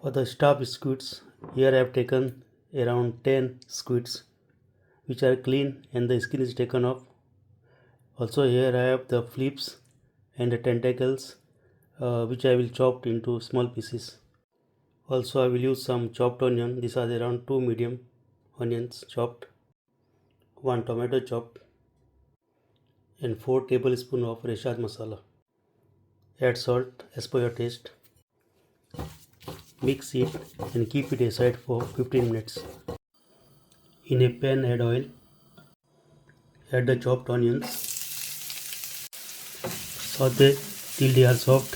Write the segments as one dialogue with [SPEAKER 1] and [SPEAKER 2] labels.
[SPEAKER 1] For the stuffed squids, here I have taken around 10 squids which are clean and the skin is taken off. Also here I have the flips and the tentacles which I will chop into small pieces. Also I will use some chopped onion. These are around 2 medium onions chopped, 1 tomato chopped and 4 tablespoons of Recheado masala. Add salt as per your taste. Mix it and keep it aside for 15 minutes. In a pan add oil. Add the chopped onions. Saute till they are soft.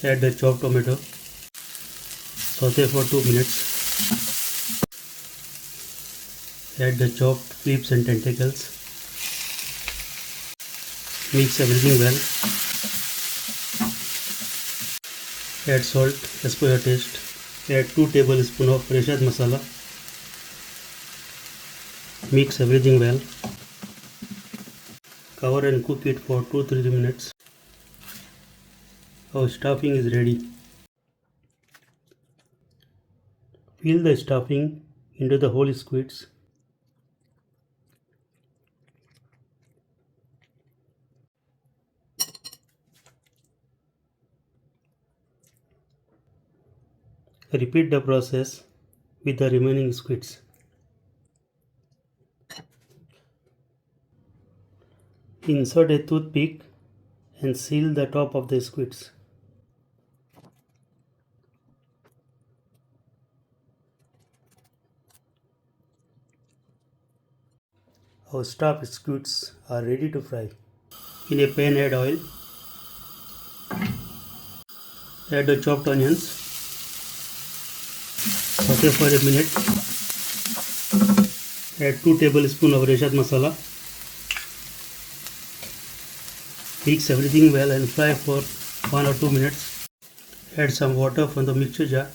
[SPEAKER 1] Add the chopped tomato. Saute for 2 minutes. Add the chopped flips and tentacles. Mix everything well. Add salt as per your taste. Add 2 tablespoons of Recheado masala. Mix everything well. Cover and cook it for 2-3 minutes. Our stuffing is ready. Fill the stuffing into the whole squids. Repeat the process with the remaining squids. Insert a toothpick and seal the top of the squids. Our stuffed squids are ready to fry. In a pan add oil. Add the chopped onions. Saute for a minute. Add 2 tablespoons of Recheado masala. Mix everything well and fry for 1 or 2 minutes. Add some water from the mixture jar,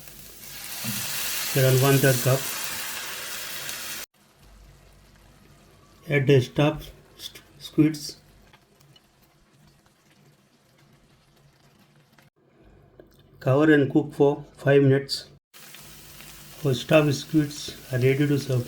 [SPEAKER 1] around 1/3 cup. Add the stuffed squids. Cover and cook for 5 minutes. Our stuffed squids are ready to serve.